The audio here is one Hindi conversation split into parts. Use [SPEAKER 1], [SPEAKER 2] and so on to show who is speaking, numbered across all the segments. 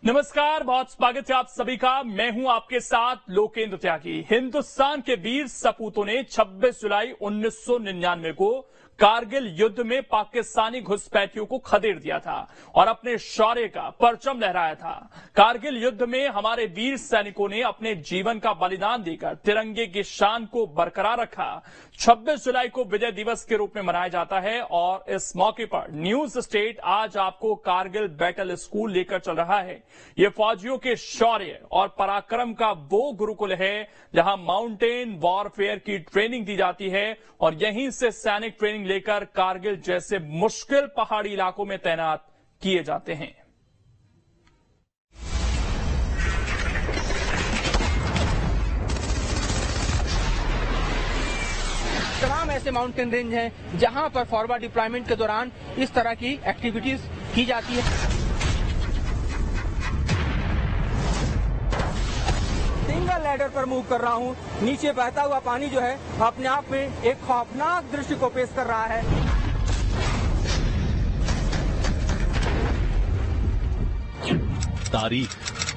[SPEAKER 1] नमस्कार, बहुत स्वागत है आप सभी का। मैं हूं आपके साथ लोकेंद्र त्यागी। हिंदुस्तान के वीर सपूतों ने 26 जुलाई 1999 को कारगिल युद्ध में पाकिस्तानी घुसपैठियों को खदेड़ दिया था और अपने शौर्य का परचम लहराया था। कारगिल युद्ध में हमारे वीर सैनिकों ने अपने जीवन का बलिदान देकर तिरंगे की शान को बरकरार रखा। 26 जुलाई को विजय दिवस के रूप में मनाया जाता है और इस मौके पर न्यूज स्टेट आज आपको कारगिल बैटल स्कूल लेकर चल रहा है। ये फौजियों के शौर्य और पराक्रम का वो गुरुकुल है जहां माउंटेन वॉरफेयर की ट्रेनिंग दी जाती है और यहीं से सैनिक ट्रेनिंग लेकर कारगिल जैसे मुश्किल पहाड़ी इलाकों में तैनात किए जाते हैं।
[SPEAKER 2] तमाम ऐसे माउंटेन रेंज हैं जहां पर फॉरवर्ड डिप्लॉयमेंट के दौरान इस तरह की एक्टिविटीज की जाती है। सिंगल लैडर पर मूव कर रहा हूं। नीचे बहता हुआ पानी जो है अपने आप में एक खौफनाक दृश्य को पेश कर रहा है।
[SPEAKER 3] तारीख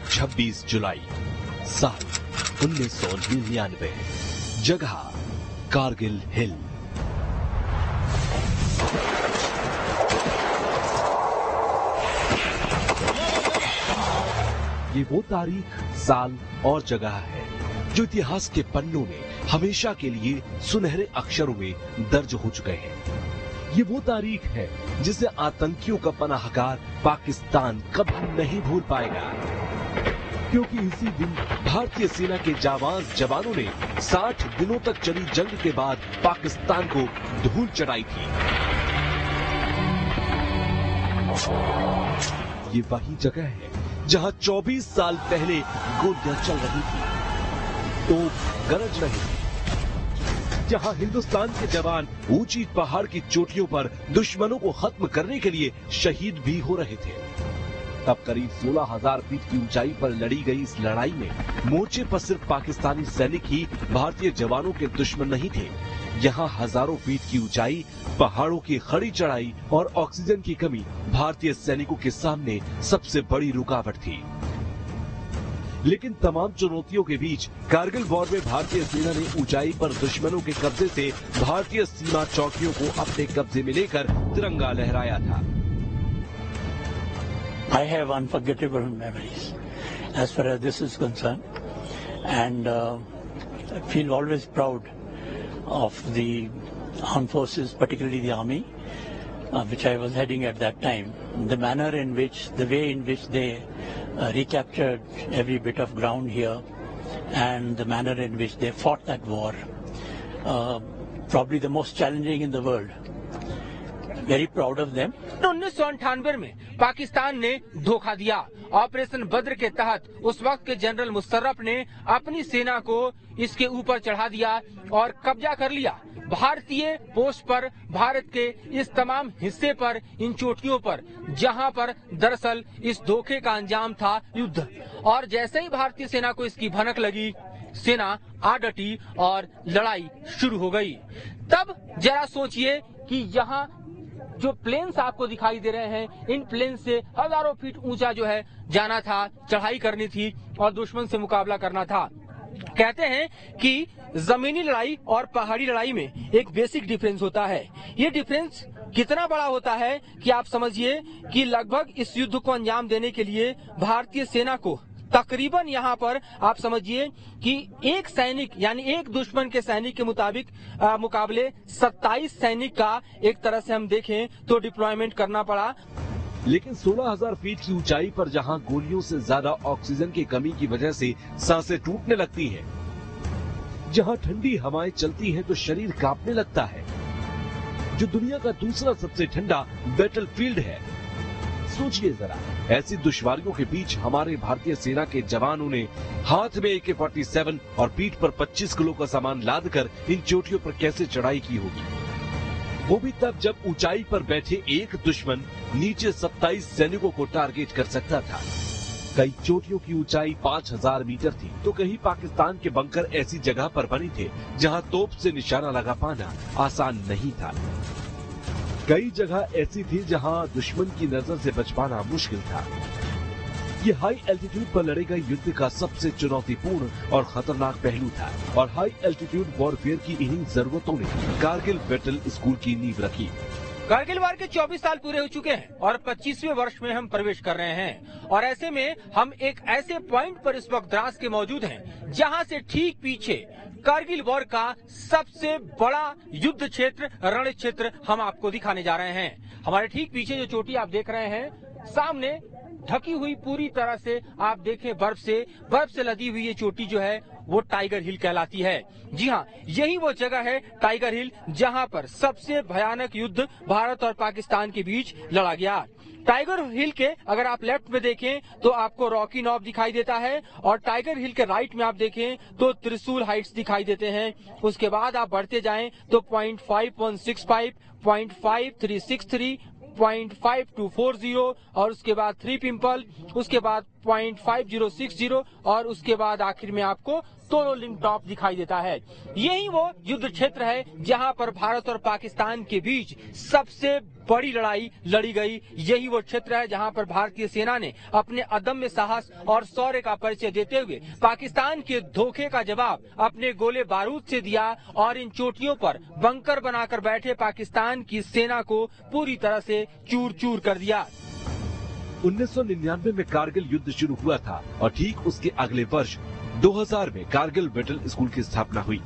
[SPEAKER 3] 26 जुलाई साल 1999। जगह कारगिल हिल। ये वो तारीख, साल और जगह है जो इतिहास के पन्नों में हमेशा के लिए सुनहरे अक्षरों में दर्ज हो चुके हैं। ये वो तारीख है जिसे आतंकियों का पनाहगार पाकिस्तान कभी नहीं भूल पाएगा, क्योंकि इसी दिन भारतीय सेना के जाबाज जवानों ने 60 दिनों तक चली जंग के बाद पाकिस्तान को धूल चढ़ाई थी। ये वही जगह है जहां 24 साल पहले गोलियां चल रही थी, तोप गरज रही थी, जहां हिंदुस्तान के जवान ऊंची पहाड़ की चोटियों पर दुश्मनों को खत्म करने के लिए शहीद भी हो रहे थे। तब करीब 16,000 फीट की ऊंचाई पर लड़ी गई इस लड़ाई में मोर्चे पर सिर्फ पाकिस्तानी सैनिक ही भारतीय जवानों के दुश्मन नहीं थे। यहाँ हजारों फीट की ऊंचाई, पहाड़ों की खड़ी चढ़ाई और ऑक्सीजन की कमी भारतीय सैनिकों के सामने सबसे बड़ी रुकावट थी। लेकिन तमाम चुनौतियों के बीच कारगिल वॉर में भारतीय सेना ने ऊंचाई पर दुश्मनों के कब्जे से भारतीय सीमा चौकियों को अपने कब्जे में लेकर तिरंगा लहराया था।
[SPEAKER 4] I have unforgettable memories as far as this is concerned, and I feel always proud of the armed forces, particularly the army, which I was heading at that time. The manner in which, the way in which they recaptured every bit of ground here, and the manner in which they fought that war, probably the most challenging in the world. Very proud of them.
[SPEAKER 2] 1998 में पाकिस्तान ने धोखा दिया। ऑपरेशन बद्र के तहत उस वक्त के जनरल मुशर्रफ ने अपनी सेना को इसके ऊपर चढ़ा दिया और कब्जा कर लिया। भारतीय पोस्ट पर, भारत के इस तमाम हिस्से पर, इन चोटियों पर, जहां पर दरअसल इस धोखे का अंजाम था युद्ध। और जैसे ही भारतीय सेना को इसकी भनक लगी, सेना आ डटी और लड़ाई शुरू हो गई। तब जरा सोचिए कि यहाँ जो प्लेन्स आपको दिखाई दे रहे हैं, इन प्लेन से हजारों फीट ऊंचा जो है जाना था, चढ़ाई करनी थी और दुश्मन से मुकाबला करना था। कहते हैं कि जमीनी लड़ाई और पहाड़ी लड़ाई में एक बेसिक डिफरेंस होता है। ये डिफरेंस कितना बड़ा होता है कि आप समझिए कि लगभग इस युद्ध को अंजाम देने के लिए भारतीय सेना को तकरीबन यहाँ पर आप समझिए कि एक सैनिक यानी एक दुश्मन के सैनिक के मुकाबले 27 सैनिक का एक तरह से हम देखें तो डिप्लॉयमेंट करना पड़ा।
[SPEAKER 3] लेकिन 16,000 फीट की ऊंचाई पर जहां गोलियों से ज्यादा ऑक्सीजन की कमी की वजह से सांसें टूटने लगती हैं, जहां ठंडी हवाएं चलती हैं तो शरीर कांपने लगता है, जो दुनिया का दूसरा सबसे ठंडा बैटलफील्ड है। सोचिए जरा, ऐसी दुश्वारियों के बीच हमारे भारतीय सेना के जवानों ने हाथ में AK-47 और पीठ पर 25 किलो का सामान लादकर इन चोटियों पर कैसे चढ़ाई की होगी, वो भी तब जब ऊंचाई पर बैठे एक दुश्मन नीचे 27 सैनिकों को टारगेट कर सकता था। कई चोटियों की ऊंचाई 5,000 मीटर थी तो कहीं पाकिस्तान के बंकर ऐसी जगह पर बने थे जहां तोप से निशाना लगा पाना आसान नहीं था। कई जगह ऐसी थी जहां दुश्मन की नजर से बच पाना मुश्किल था। ये हाई एल्टीट्यूड पर लड़े गए युद्ध का सबसे चुनौतीपूर्ण और खतरनाक पहलू था और हाई एल्टीट्यूड वॉरफेयर की इन्हीं जरूरतों ने कारगिल बैटल स्कूल की नींव रखी।
[SPEAKER 2] कारगिल वार के 24 साल पूरे हो चुके हैं और 25वें वर्ष में हम प्रवेश कर रहे हैं और ऐसे में हम एक ऐसे पॉइंट पर इस वक्त द्रास के मौजूद हैं जहां से ठीक पीछे कारगिल वॉर का सबसे बड़ा युद्ध क्षेत्र, रण क्षेत्र हम आपको दिखाने जा रहे हैं। हमारे ठीक पीछे जो चोटी आप देख रहे हैं, सामने ढकी हुई पूरी तरह से आप देखें बर्फ से लदी हुई ये चोटी जो है वो टाइगर हिल कहलाती है। जी हाँ, यही वो जगह है टाइगर हिल जहां पर सबसे भयानक युद्ध भारत और पाकिस्तान के बीच लड़ा गया। टाइगर हिल के अगर आप लेफ्ट में देखें तो आपको रॉकी नॉब दिखाई देता है और टाइगर हिल के राइट में आप देखें तो त्रिशूल हाइट्स दिखाई देते हैं। उसके बाद आप बढ़ते जाएं तो 0.5165, 0.5363, 0.5240 और उसके बाद 3 पिंपल, उसके बाद 0.5060 और उसके बाद आखिर में आपको टोलो लिंक टॉप दिखाई देता है। यही वो युद्ध क्षेत्र है जहां पर भारत और पाकिस्तान के बीच सबसे बड़ी लड़ाई लड़ी गई। यही वो क्षेत्र है जहां पर भारतीय सेना ने अपने अदम्य साहस और शौर्य का परिचय देते हुए पाकिस्तान के धोखे का जवाब अपने गोले बारूद से दिया और इन चोटियों पर बंकर बनाकर बैठे पाकिस्तान की सेना को पूरी तरह से चूर चूर कर दिया।
[SPEAKER 3] 1999 में कारगिल युद्ध शुरू हुआ था और ठीक उसके अगले वर्ष 2000 में कारगिल बैटल स्कूल की स्थापना हुई।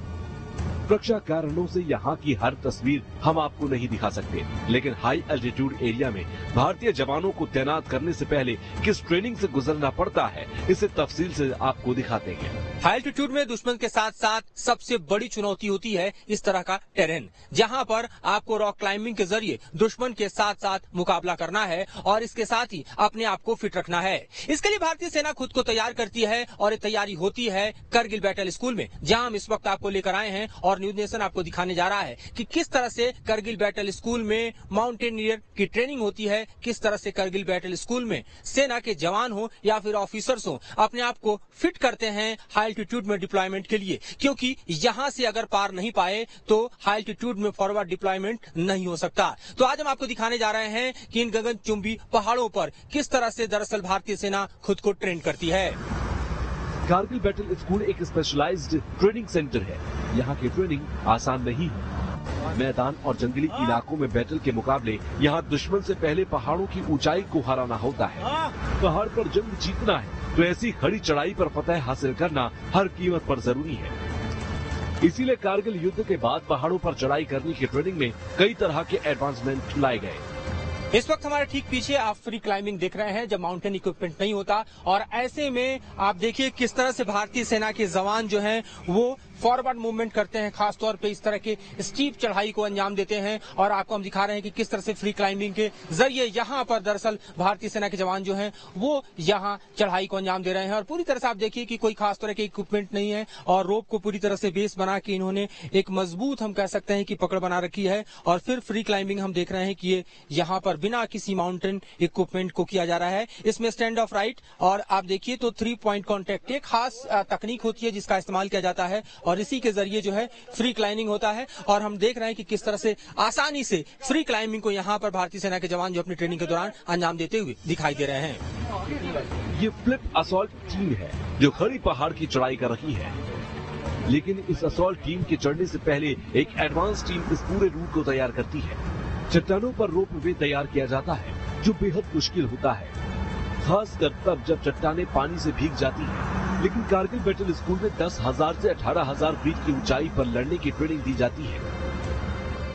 [SPEAKER 3] सुरक्षा कारणों से यहाँ की हर तस्वीर हम आपको नहीं दिखा सकते, लेकिन हाई एल्टीट्यूड एरिया में भारतीय जवानों को तैनात करने से पहले किस ट्रेनिंग से गुजरना पड़ता है, इसे तफसील से आपको दिखाते हैं।
[SPEAKER 2] हाई एल्टीट्यूड में दुश्मन के साथ साथ सबसे बड़ी चुनौती होती है इस तरह का टेरेन, जहां पर आपको रॉक क्लाइंबिंग के जरिए दुश्मन के साथ साथ मुकाबला करना है और इसके साथ ही अपने आप को फिट रखना है। इसके लिए भारतीय सेना खुद को तैयार करती है और ये तैयारी होती है कारगिल बैटल स्कूल में, जहां हम इस वक्त आपको लेकर आए हैं और न्यूज नेशन आपको दिखाने जा रहा है कि किस तरह से कारगिल बैटल स्कूल में माउंटेनियर की ट्रेनिंग होती है, किस तरह से कारगिल बैटल स्कूल में सेना के जवान हो या फिर ऑफिसर्स हो अपने आप को फिट करते हैं हाई एल्टीट्यूड में डिप्लॉयमेंट के लिए, क्योंकि यहां से अगर पार नहीं पाए तो हाई एल्टीट्यूड में फॉरवर्ड डिप्लॉयमेंट नहीं हो सकता। तो आज हम आपको दिखाने जा रहे हैं कि इन गगनचुंबी पहाड़ों पर किस तरह से दरअसल भारतीय सेना खुद को ट्रेन करती है।
[SPEAKER 3] कारगिल बैटल स्कूल एक स्पेशलाइज्ड ट्रेनिंग सेंटर है। यहाँ की ट्रेनिंग आसान नहीं है। मैदान और जंगली इलाकों में बैटल के मुकाबले यहाँ दुश्मन से पहले पहाड़ों की ऊंचाई को हराना होता है। पहाड़ पर जंग जीतना है तो ऐसी खड़ी चढ़ाई पर फतह हासिल करना हर कीमत पर जरूरी है। इसीलिए कारगिल युद्ध के बाद पहाड़ों पर चढ़ाई करने की ट्रेनिंग में कई तरह के एडवांसमेंट लाए गए।
[SPEAKER 2] इस वक्त हमारे ठीक पीछे आप फ्री क्लाइंबिंग देख रहे हैं, जब माउंटेन इक्विपमेंट नहीं होता और ऐसे में आप देखिए किस तरह से भारतीय सेना के जवान जो हैं वो फॉरवर्ड मूवमेंट करते हैं, खासतौर पे इस तरह के स्टीप चढ़ाई को अंजाम देते हैं और आपको हम दिखा रहे हैं कि किस तरह से फ्री क्लाइंबिंग के जरिए यहाँ पर दरअसल भारतीय सेना के जवान जो हैं वो यहाँ चढ़ाई को अंजाम दे रहे हैं। और पूरी तरह से आप देखिए कि कोई खास तरह के इक्विपमेंट नहीं है और रोप को पूरी तरह से बेस बना के इन्होंने एक मजबूत हम कह सकते हैं कि पकड़ बना रखी है और फिर फ्री क्लाइंबिंग हम देख रहे हैं कि ये यहाँ पर बिना किसी माउंटेन इक्विपमेंट को किया जा रहा है। इसमें स्टैंड ऑफ राइट और आप देखिए तो 3 पॉइंट कॉन्टेक्ट एक खास तकनीक होती है जिसका इस्तेमाल किया जाता है और इसी के जरिए जो है फ्री क्लाइंबिंग होता है। और हम देख रहे हैं कि किस तरह से आसानी से फ्री क्लाइंबिंग को यहाँ पर भारतीय सेना के जवान जो अपनी ट्रेनिंग के दौरान अंजाम देते हुए दिखाई दे रहे हैं।
[SPEAKER 3] ये फ्लिप असॉल्ट टीम है जो खड़ी पहाड़ की चढ़ाई कर रही है, लेकिन इस असॉल्ट टीम के चढ़ने से पहले एक एडवांस टीम इस पूरे रूट को तैयार करती है। चट्टानों पर रोप वे तैयार किया जाता है जो बेहद मुश्किल होता है, खासकर तब जब चट्टानें पानी से भीग जाती हैं। लेकिन कारगिल बैटल स्कूल में 10,000 से 18,000 फीट की ऊंचाई पर लड़ने की ट्रेनिंग दी जाती है।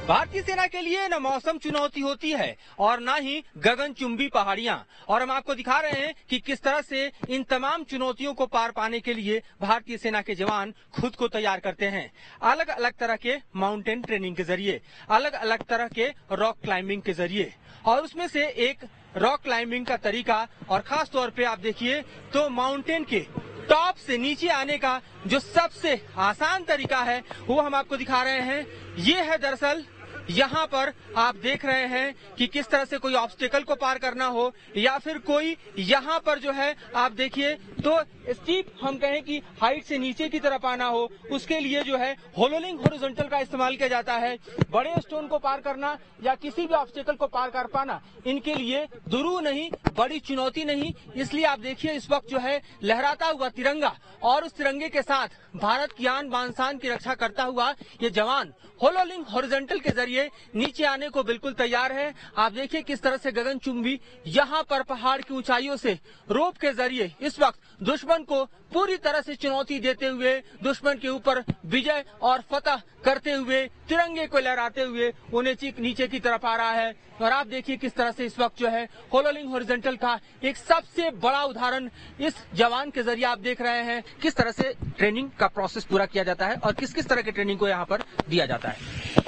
[SPEAKER 2] भारतीय सेना के लिए न मौसम चुनौती होती है और न ही गगनचुंबी पहाड़ियां, और हम आपको दिखा रहे हैं कि किस तरह से इन तमाम चुनौतियों को पार पाने के लिए भारतीय सेना के जवान खुद को तैयार करते हैं, अलग अलग तरह के माउंटेन ट्रेनिंग के जरिए, अलग अलग तरह के रॉक क्लाइंबिंग के जरिए। और उसमें से एक रॉक क्लाइंबिंग का तरीका और खास तौर पे आप देखिए तो माउंटेन के टॉप से नीचे आने का जो सबसे आसान तरीका है वो हम आपको दिखा रहे हैं। ये है दरअसल यहाँ पर आप देख रहे हैं कि किस तरह से कोई ऑब्स्टेकल को पार करना हो या फिर कोई यहाँ पर जो है आप देखिए तो स्टीप हम कहें कि हाइट से नीचे की तरफ आना हो, उसके लिए जो है होलोलिंग हॉरिजॉन्टल का इस्तेमाल किया जाता है। बड़े स्टोन को पार करना या किसी भी ऑब्स्टेकल को पार कर पाना इनके लिए दुरूह नहीं, बड़ी चुनौती नहीं। इसलिए आप देखिए इस वक्त जो है लहराता हुआ तिरंगा और उस तिरंगे के साथ भारत की आन बान शान की रक्षा करता हुआ ये जवान होलोलिंग हॉरिजॉन्टल के जरिए नीचे आने को बिल्कुल तैयार है। आप देखिए किस तरह से गगनचुंबी यहाँ पर पहाड़ की ऊंचाइयों से रोप के जरिए इस वक्त दुश्मन को पूरी तरह से चुनौती देते हुए, दुश्मन के ऊपर विजय और फतह करते हुए, तिरंगे को लहराते हुए उन्हें नीचे की तरफ आ रहा है। और आप देखिए किस तरह से इस वक्त जो है होलोलिंग हॉरिजॉन्टल का एक सबसे बड़ा उदाहरण इस जवान के जरिए आप देख रहे हैं किस तरह से ट्रेनिंग का प्रोसेस पूरा किया जाता है और किस किस तरह की ट्रेनिंग को यहाँ पर दिया जाता है।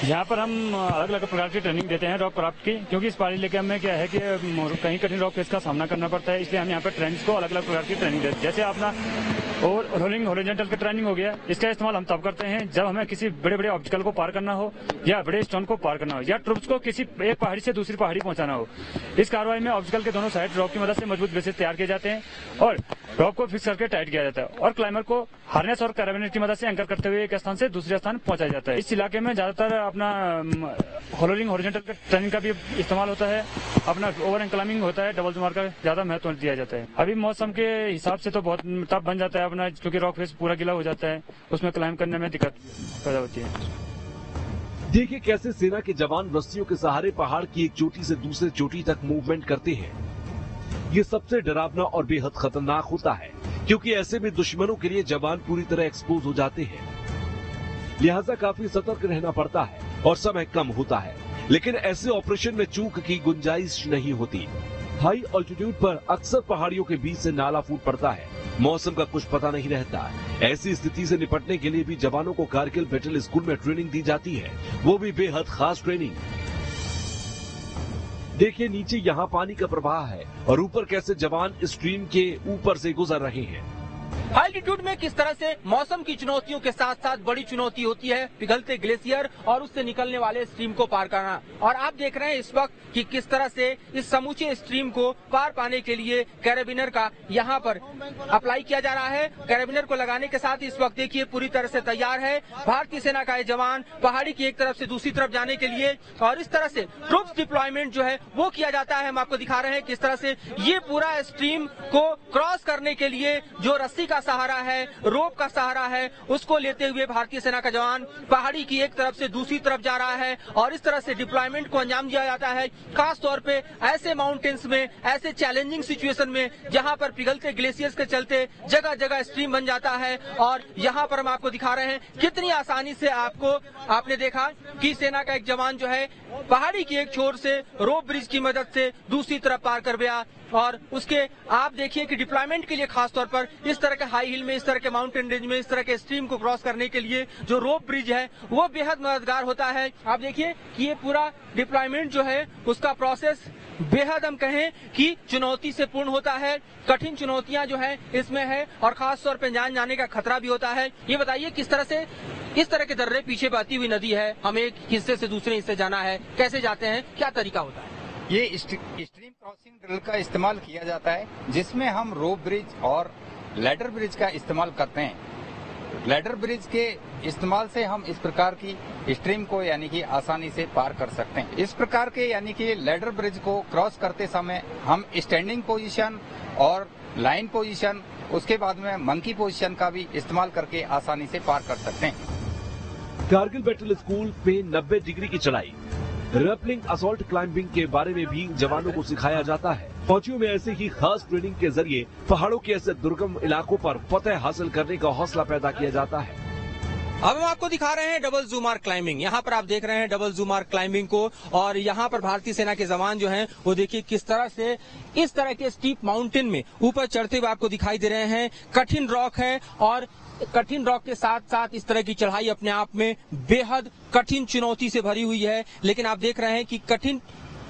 [SPEAKER 5] यहाँ पर हम अलग अलग प्रकार की ट्रेनिंग देते हैं रॉक क्राफ्ट की, क्योंकि इस पहाड़ी इलाके में क्या है कि कहीं कठिन रॉक फेस का सामना करना पड़ता है, इसलिए हम यहाँ पर ट्रेनिंग्स को अलग अलग प्रकार की ट्रेनिंग देते हैं। जैसे अपना और रोलिंग हॉरिजॉन्टल की ट्रेनिंग हो गया, इसका इस्तेमाल हम तब करते हैं जब हमें किसी बड़े बड़े ऑब्स्टिकल को पार करना हो या बड़े स्टोन को पार करना हो या ट्रुप्स को किसी एक पहाड़ी से दूसरी पहाड़ी पहुंचाना हो। इस कार्रवाई में ऑब्स्टिकल के दोनों साइड रॉक की मदद से मजबूत बेसेस तैयार किए जाते हैं और रॉक को फिक्स करके टाइट किया जाता है और क्लाइंबर को हार्नेस और कैराबिनेट की मदद से एंकर करते हुए एक स्थान से दूसरे स्थान पहुंचाया जाता है। इस इलाके में ज्यादातर अपना होलोलिंग हॉरिजॉन्टल ट्रेनिंग का भी इस्तेमाल होता है, अपना ओवर एंड क्लाइंबिंग होता है, डबल जुमार का ज्यादा महत्व दिया जाता है। अभी मौसम के हिसाब से तो बहुत टफ बन जाता है अपना, क्योंकि रॉक फेस पूरा गीला हो जाता है, उसमें क्लाइंब करने में दिक्कत पैदा होती है।
[SPEAKER 3] देखिए कैसे सेना के जवान रस्सियों के सहारे पहाड़ की एक चोटी से दूसरे चोटी तक मूवमेंट करते हैं। ये सबसे डरावना और बेहद खतरनाक होता है, क्योंकि ऐसे में दुश्मनों के लिए जवान पूरी तरह एक्सपोज हो जाते हैं। लिहाजा काफी सतर्क रहना पड़ता है और समय कम होता है, लेकिन ऐसे ऑपरेशन में चूक की गुंजाइश नहीं होती। हाई ऑल्टीट्यूड पर अक्सर पहाड़ियों के बीच से नाला फूट पड़ता है, मौसम का कुछ पता नहीं रहता। ऐसी स्थिति से निपटने के लिए भी जवानों को कारगिल बैटल स्कूल में ट्रेनिंग दी जाती है, वो भी बेहद खास ट्रेनिंग। देखिए नीचे यहाँ पानी का प्रवाह है और ऊपर कैसे जवान स्ट्रीम के ऊपर से गुजर रहे हैं।
[SPEAKER 2] एल्टीट्यूड में किस तरह से मौसम की चुनौतियों के साथ साथ बड़ी चुनौती होती है पिघलते ग्लेशियर और उससे निकलने वाले स्ट्रीम को पार करना। और आप देख रहे हैं इस वक्त कि किस तरह से इस समूचे स्ट्रीम को पार पाने के लिए कैराबिनर का यहाँ पर अप्लाई किया जा रहा है। कैराबिनर को लगाने के साथ इस वक्त देखिए पूरी तरह से तैयार है भारतीय सेना का ये जवान पहाड़ी की एक तरफ से दूसरी तरफ जाने के लिए। और इस तरह से ट्रूप्स डिप्लॉयमेंट जो है वो किया जाता है। हम आपको दिखा रहे हैं किस तरह से ये पूरा स्ट्रीम को क्रॉस करने के लिए जो रस्सी का सहारा है, रोप का सहारा है, उसको लेते हुए भारतीय सेना का जवान पहाड़ी की एक तरफ से दूसरी तरफ जा रहा है। और इस तरह से डिप्लॉयमेंट को अंजाम दिया जाता है, खास तौर पे ऐसे माउंटेन्स में, ऐसे चैलेंजिंग सिचुएशन में जहां पर पिघलते ग्लेशियर्स के चलते जगह जगह स्ट्रीम बन जाता है। और यहाँ पर हम आपको दिखा रहे हैं कितनी आसानी से आपने देखा कि सेना का एक जवान जो है पहाड़ी की एक छोर से रोप ब्रिज की मदद से दूसरी तरफ पार कर गया। और उसके आप देखिए कि डिप्लॉयमेंट के लिए खास तौर पर इस तरह के हाई हिल में, इस तरह के माउंटेन रेंज में, इस तरह के स्ट्रीम को क्रॉस करने के लिए जो रोप ब्रिज है वो बेहद मददगार होता है। आप देखिए कि ये पूरा डिप्लॉयमेंट जो है उसका प्रोसेस बेहद हम कहें कि चुनौती से पूर्ण होता है। कठिन चुनौतियां जो है इसमें है और खास तौर पर जान जाने का खतरा भी होता है। ये बताइए किस तरह से इस तरह के दर्रे पीछे बहती हुई नदी है, हमें एक हिस्से से दूसरे हिस्से जाना है, कैसे जाते हैं, क्या तरीका होता है?
[SPEAKER 6] ये स्ट्रीम क्रॉसिंग ड्रिल का इस्तेमाल किया जाता है, जिसमें हम रोप ब्रिज और लैडर ब्रिज का इस्तेमाल करते हैं। लैडर ब्रिज के इस्तेमाल से हम इस प्रकार की स्ट्रीम को यानी कि आसानी से पार कर सकते हैं। इस प्रकार के यानी कि लैडर ब्रिज को क्रॉस करते समय हम स्टैंडिंग पोजीशन और लाइन पोजीशन, उसके बाद में मंकी पोजीशन का भी इस्तेमाल करके आसानी से पार कर सकते हैं।
[SPEAKER 3] कारगिल बैटल स्कूल पे 90 डिग्री की चढ़ाई, रैपलिंग, असॉल्ट क्लाइंबिंग के बारे में भी जवानों को सिखाया जाता है। फौजियों में ऐसे ही खास ट्रेनिंग के जरिए पहाड़ों के ऐसे दुर्गम इलाकों पर फतह हासिल करने का हौसला पैदा किया जाता है।
[SPEAKER 2] अब हम आपको दिखा रहे हैं डबल जूमार क्लाइंबिंग। यहाँ पर आप देख रहे हैं डबल जूमार क्लाइंबिंग को, और यहाँ पर भारतीय सेना के जवान जो हैं वो देखिए किस तरह से इस तरह के स्टीप माउंटेन में ऊपर चढ़ते हुए आपको दिखाई दे रहे हैं। कठिन रॉक है और कठिन रॉक के साथ साथ इस तरह की चढ़ाई अपने आप में बेहद कठिन चुनौती से भरी हुई है। लेकिन आप देख रहे हैं कि कठिन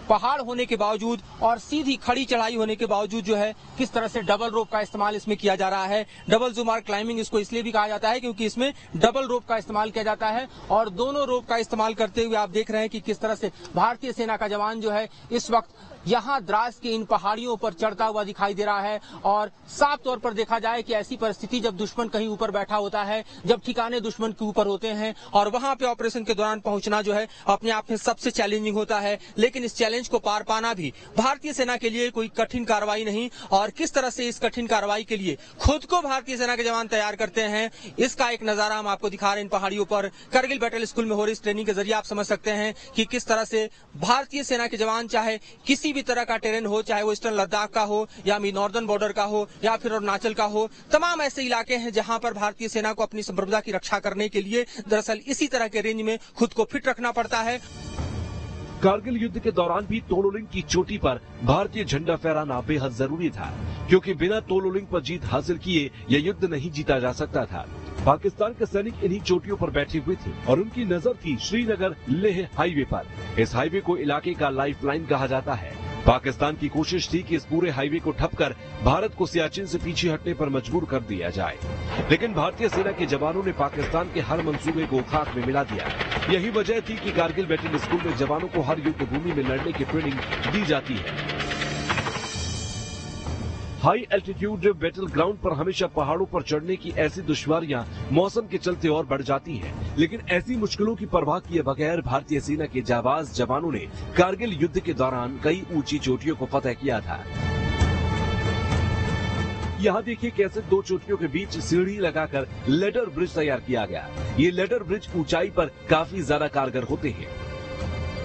[SPEAKER 2] पहाड़ होने के बावजूद और सीधी खड़ी चढ़ाई होने के बावजूद जो है किस तरह से डबल रोप का इस्तेमाल इसमें किया जा रहा है। डबल जूमार क्लाइंबिंग इसको इसलिए भी कहा जाता है क्योंकि इसमें डबल रोप का इस्तेमाल किया जाता है। और दोनों रोप का इस्तेमाल करते हुए आप देख रहे हैं कि किस तरह से भारतीय सेना का जवान जो है इस वक्त यहाँ द्रास के इन पहाड़ियों पर चढ़ता हुआ दिखाई दे रहा है। और साफ तौर पर देखा जाए कि ऐसी परिस्थिति जब दुश्मन कहीं ऊपर बैठा होता है, जब ठिकाने दुश्मन के ऊपर होते हैं और वहां पे ऑपरेशन के दौरान पहुंचना जो है अपने आप में सबसे चैलेंजिंग होता है। लेकिन इस चैलेंज को पार पाना भी भारतीय सेना के लिए कोई कठिन कार्रवाई नहीं, और किस तरह से इस कठिन कार्रवाई के लिए खुद को भारतीय सेना के जवान तैयार करते हैं, इसका एक नजारा हम आपको दिखा रहे हैं इन पहाड़ियों पर। करगिल बैटल स्कूल में हो रही इस ट्रेनिंग के जरिए आप समझ सकते हैं कि किस तरह से भारतीय सेना के जवान चाहे किसी भी तरह का टेरेन हो, चाहे वो ईस्टर्न लद्दाख का हो या नॉर्दर्न बॉर्डर का हो या फिर अरुणाचल का हो, तमाम ऐसे इलाके हैं जहां पर भारतीय सेना को अपनी संप्रभुता की रक्षा करने के लिए दरअसल इसी तरह के रेंज में खुद को फिट रखना पड़ता है।
[SPEAKER 3] कारगिल युद्ध के दौरान भी तोलोलिंग की चोटी पर भारतीय झंडा फहराना बेहद जरूरी था, क्योंकि बिना तोलोलिंग पर जीत हासिल किए यह युद्ध नहीं जीता जा सकता था। पाकिस्तान के सैनिक इन्हीं चोटियों पर बैठे हुए थे और उनकी नजर थी श्रीनगर लेह हाईवे पर। इस हाईवे को इलाके का लाइफलाइन कहा जाता है। पाकिस्तान की कोशिश थी कि इस पूरे हाईवे को ठप कर भारत को सियाचिन से पीछे हटने पर मजबूर कर दिया जाए, लेकिन भारतीय सेना के जवानों ने पाकिस्तान के हर मंसूबे को खाक में मिला दिया। यही वजह थी कि कारगिल बैटल स्कूल में जवानों को हर युद्ध भूमि में लड़ने की ट्रेनिंग दी जाती है। हाई एल्टीट्यूड बैटल ग्राउंड पर हमेशा पहाड़ों पर चढ़ने की ऐसी दुश्वारियां मौसम के चलते और बढ़ जाती हैं, लेकिन ऐसी मुश्किलों की परवाह किए बगैर भारतीय सेना के जाबाज जवानों ने कारगिल युद्ध के दौरान कई ऊंची चोटियों को फतह किया था। यहाँ देखिए कैसे दो चोटियों के बीच सीढ़ी लगाकर लेडर ब्रिज तैयार किया गया। ये लेडर ब्रिज ऊंचाई पर काफी ज्यादा कारगर होते हैं।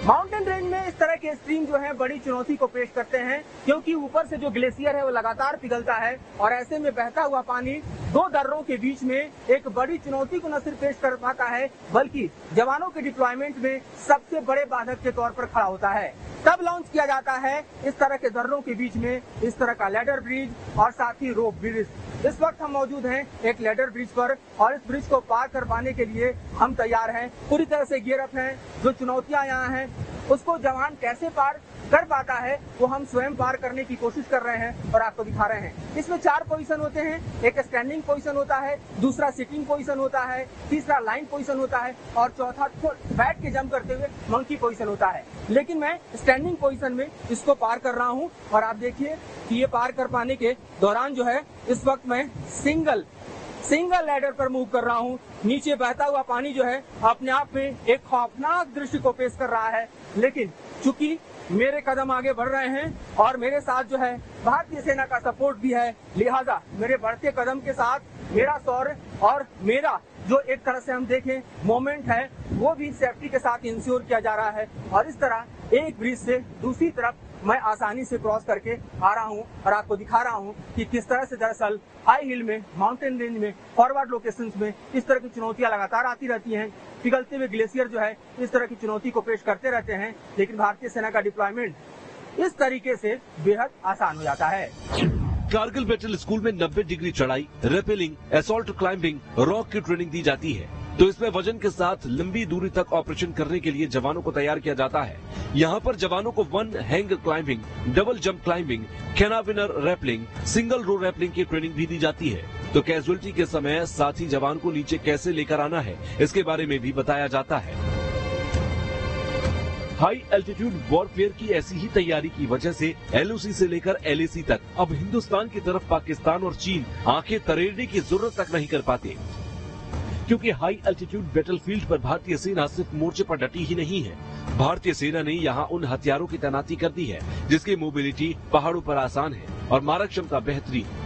[SPEAKER 2] माउंटेन रेंज में इस तरह के स्ट्रीम जो है बड़ी चुनौती को पेश करते हैं, क्योंकि ऊपर से जो ग्लेशियर है वो लगातार पिघलता है और ऐसे में बहता हुआ पानी दो दर्रों के बीच में एक बड़ी चुनौती को न सिर्फ पेश कर पाता है, बल्कि जवानों के डिप्लॉयमेंट में सबसे बड़े बाधक के तौर पर खड़ा होता है। तब लॉन्च किया जाता है इस तरह के दर्रों के बीच में इस तरह का लेडर ब्रिज और साथ ही रोप ब्रिज। इस वक्त हम मौजूद हैं एक लेडर ब्रिज पर और इस ब्रिज को पार कर पाने के लिए हम तैयार हैं, पूरी तरह से गियर अप हैं। जो चुनौतियां यहाँ हैं उसको जवान कैसे पार कर पाता है वो हम स्वयं पार करने की कोशिश कर रहे हैं और आपको दिखा रहे हैं। इसमें 4 पोजीशन होते हैं, एक स्टैंडिंग पोजीशन होता है, दूसरा सिटिंग पोजीशन होता है, तीसरा लाइन पोजीशन होता है और चौथा बैठ के जंप करते हुए मंकी पोजीशन होता है। लेकिन मैं स्टैंडिंग पोजीशन में इसको पार कर रहा हूं और आप देखिए कि ये पार कर पाने के दौरान जो है इस वक्त मैं सिंगल लैडर पर मूव कर रहा हूँ। नीचे बहता हुआ पानी जो है अपने आप में एक खौफनाक दृश्य को पेश कर रहा है, लेकिन चूंकि मेरे कदम आगे बढ़ रहे हैं और मेरे साथ जो है भारतीय सेना का सपोर्ट भी है, लिहाजा मेरे बढ़ते कदम के साथ मेरा शौर्य और मेरा जो एक तरह से हम देखें मोमेंट है वो भी सेफ्टी के साथ इंश्योर किया जा रहा है। और इस तरह एक ब्रिज से दूसरी तरफ मैं आसानी से क्रॉस करके आ रहा हूँ और आपको दिखा रहा हूँ कि किस तरह से दरअसल हाई हिल में, माउंटेन रेंज में, फॉरवर्ड लोकेशंस में इस तरह की चुनौतियां लगातार आती रहती हैं। पिघलते हुए ग्लेशियर जो है इस तरह की चुनौती को पेश करते रहते हैं, लेकिन भारतीय सेना का डिप्लॉयमेंट इस तरीके से बेहद आसान हो जाता है।
[SPEAKER 3] कारगिल बैटल स्कूल में 90 डिग्री चढ़ाई, रेपेलिंग, असॉल्ट क्लाइंबिंग, रॉक की ट्रेनिंग दी जाती है, तो इसमें वजन के साथ लंबी दूरी तक ऑपरेशन करने के लिए जवानों को तैयार किया जाता है। यहाँ पर जवानों को 1 hang climbing, double jump climbing, carabiner rappelling, single row rappelling की ट्रेनिंग भी दी जाती है। तो कैजुअलिटी के समय साथी जवान को नीचे कैसे लेकर आना है इसके बारे में भी बताया जाता है। हाई एल्टीट्यूड वॉरफेयर की ऐसी ही तैयारी की वजह से LOC से लेकर LAC तक अब हिंदुस्तान की तरफ पाकिस्तान और चीन आंखें तरेड़ने की जरूरत तक नहीं कर पाते, क्योंकि हाई एल्टीट्यूड बैटलफील्ड पर भारतीय सेना सिर्फ मोर्चे पर डटी ही नहीं है। भारतीय सेना ने यहाँ उन हथियारों की तैनाती कर दी है जिसकी मोबिलिटी पहाड़ों पर आसान है और मारक क्षमता बेहतरीन।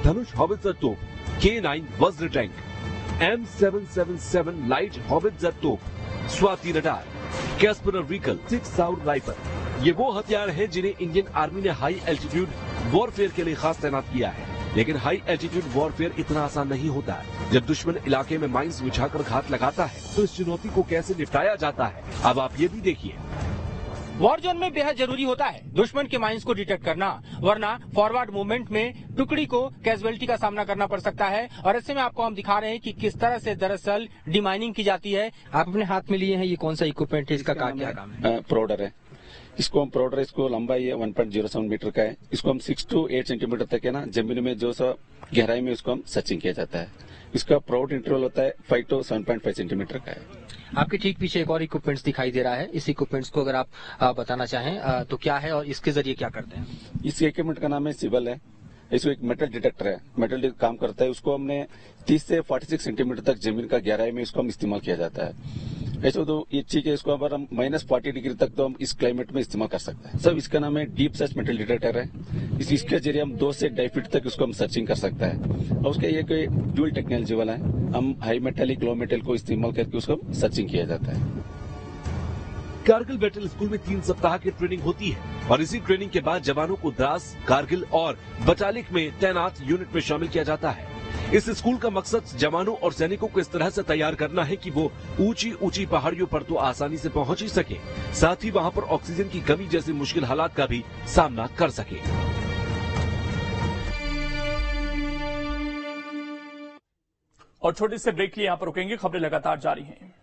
[SPEAKER 3] धनुष हॉवित्जर तोप, K9 वज्र टैंक, M777 लाइट हॉवित्जर तोप, Swathi radar, Casspir vehicle, 6 sound rifle, ये वो हथियार हैं जिन्हें इंडियन आर्मी ने हाई एल्टीट्यूड वॉरफेयर के लिए खास तैनात किया है। लेकिन हाई एल्टीट्यूड वॉरफेयर इतना आसान नहीं होता है। जब दुश्मन इलाके में माइंस बिछाकर घात लगाता है तो इस चुनौती को कैसे निपटाया जाता है, अब आप ये भी देखिए।
[SPEAKER 2] वॉर जोन में बेहद जरूरी होता है दुश्मन के माइंस को डिटेक्ट करना, वरना फॉरवर्ड मूवमेंट में टुकड़ी को कैजुअलिटी का सामना करना पड़ सकता है। और ऐसे में आपको हम दिखा रहे हैं कि किस तरह से दरअसल डिमाइनिंग की जाती है। आप अपने हाथ में लिए हैं, ये कौन सा इक्विपमेंट है, इसका क्या काम है?
[SPEAKER 7] प्रोडर है, इसको हम प्रोडर, इसको लंबाई है 1.07 मीटर का है। इसको हम 6 to 8 सेंटीमीटर तक है ना जमीन में जो सा गहराई में उसको हम सर्चिंग किया जाता है। इसका प्रोड इंटरवल होता है 5 to 7.5 सेंटीमीटर का है।
[SPEAKER 2] आपके ठीक पीछे एक और इक्विपमेंट्स दिखाई दे रहा है, इस इक्विपमेंट्स को अगर आप बताना चाहें तो क्या है और इसके जरिए क्या करते हैं? इस
[SPEAKER 7] इक्विपमेंट का नाम है सिबल है। इसको एक मेटल डिटेक्टर है, मेटल काम करता है। उसको हमने 30 से 46 सेंटीमीटर तक जमीन का गहराई में इसको हम इस्तेमाल किया जाता है। ऐसे तो ये ठीक है, इसको अगर हम -40 डिग्री तक तो हम इस क्लाइमेट में इस्तेमाल कर सकते हैं। सब इसका नाम है डीप सर्च मेटल डिटेक्टर है। इसके जरिए हम 2 से 2.5 फीट तक उसको हम सर्चिंग कर सकते हैं। और उसका ये कोई ड्यूल टेक्नोलॉजी वाला है, हम हाई मेटेलिक लो मेटल को इस्तेमाल करके उसको सर्चिंग किया जाता है।
[SPEAKER 3] कारगिल बैटल स्कूल में 3 सप्ताह की ट्रेनिंग होती है और इसी ट्रेनिंग के बाद जवानों को द्रास, कारगिल और बटालिक में तैनात यूनिट में शामिल किया जाता है। इस स्कूल का मकसद जवानों और सैनिकों को इस तरह से तैयार करना है कि वो ऊंची पहाड़ियों पर तो आसानी से पहुंच ही सके, साथ ही वहां पर ऑक्सीजन की कमी जैसे मुश्किल हालात का भी सामना कर सके।
[SPEAKER 1] और छोटे से ब्रेक के लिए यहाँ पर रुकेंगे, खबरें लगातार जारी हैं।